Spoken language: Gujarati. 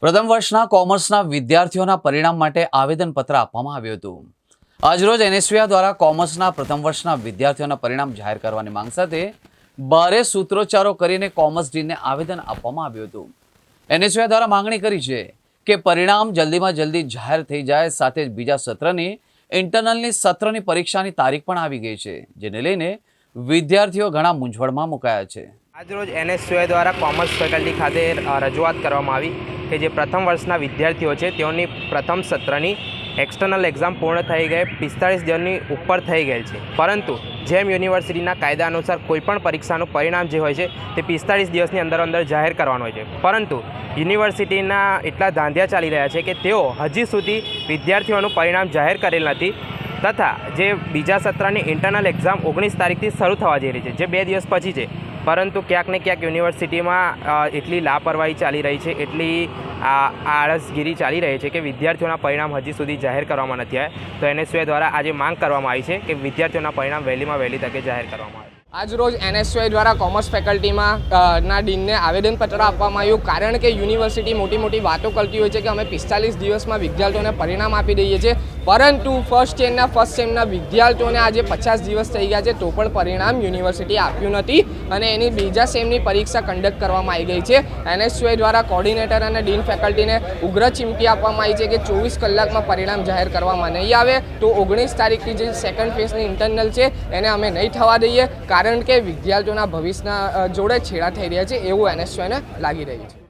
પ્રથમ વર્ષના કોમર્સના વિદ્યાર્થીઓના પરિણામ માટે આવેદનપત્ર આપવામાં આવ્યું હતું। આજરોજ એનએસયુઆઈ દ્વારા કોમર્સના પ્રથમ વર્ષના વિદ્યાર્થીઓના પરિણામ જાહેર કરવાની માંગ સાથે ભારે સૂત્રોચ્ચારો કરીને કોમર્સ ડીનને આવેદન આપવામાં આવ્યું હતું। એનએસયુઆઈ દ્વારા માંગણી કરી છે કે પરિણામ જલ્દીમાં જલ્દી જાહેર થઈ જાય, સાથે જ બીજા સત્રની ઇન્ટરનલની સત્રની પરીક્ષાની તારીખ પણ આવી ગઈ છે, જેને લઈને વિદ્યાર્થીઓ ઘણા મૂંઝવણમાં મુકાયા છે। આજરોજ એનએસયુઆઈ દ્વારા કોમર્સ ફેકલ્ટી ખાતે રજૂઆત કરવામાં આવી કે જે પ્રથમ વર્ષના વિદ્યાર્થીઓ છે તેઓની પ્રથમ સત્રની એક્સટર્નલ એક્ઝામ પૂર્ણ થઈ ગઈ 45 દિવસની ઉપર થઈ ગયેલ છે, પરંતુ જેમ યુનિવર્સિટીના કાયદા અનુસાર કોઈપણ પરીક્ષાનું પરિણામ જે હોય છે તે 45 દિવસની અંદર જાહેર કરવાનું હોય છે, પરંતુ યુનિવર્સિટીના એટલા ધાંધિયા ચાલી રહ્યા છે કે તેઓ હજી સુધી વિદ્યાર્થીઓનું પરિણામ જાહેર કરેલ નથી તથા જે બીજા સત્રની ઇન્ટરનલ એક્ઝામ 19 તારીખથી શરૂ થવા જઈ રહી છે, જે 2 દિવસ પછી છે, પરંતુ ક્યાંક ને ક્યાંક યુનિવર્સિટીમાં એટલી લાપરવાહી ચાલી રહી છે, એટલી આળસગીરી ચાલી રહી છે કે વિદ્યાર્થીઓના પરિણામ હજી સુધી જાહેર કરવામાં નથી આવ્યા। તો એનએસયુઆઈ દ્વારા આજે માંગ કરવામાં આવી છે કે વિદ્યાર્થીઓના પરિણામ વહેલીમાં વહેલી તકે જાહેર કરવામાં આવે। આજરોજ એનએસયુઆઈ દ્વારા કોમર્સ ફેકલ્ટીમાં ના ડીનને આવેદનપત્ર આપવામાં આવ્યું, કારણ કે યુનિવર્સિટી મોટી વાતો કરતી હોય છે કે અમે 45 દિવસમાં વિદ્યાર્થીઓને પરિણામ આપી દઈએ છીએ, પરંતુ ફર્સ્ટ સેમના વિદ્યાર્થીઓને આજે 50 દિવસ થઈ ગયા છે તો પણ પરિણામ યુનિવર્સિટી આપ્યું નથી અને એની બીજા સેમની પરીક્ષા કન્ડક્ટ કરવામાં આવી ગઈ છે। એનએસયુઆઈ દ્વારા કોર્ડિનેટર અને ડીન ફેકલ્ટીને ઉગ્ર ચીમકી આપવામાં આવી છે કે 24 કલાકમાં પરિણામ જાહેર કરવામાં નહીં આવે તો 19 તારીખથી જે સેકન્ડ ફેઝની ઇન્ટરનલ છે એને અમે નહીં થવા દઈએ, કારણ કે વિદ્યાર્થીઓના ભવિષ્યના જોડે છેડા થઈ રહ્યા છે એવું એનએસયુઆઈને લાગી રહ્યું છે।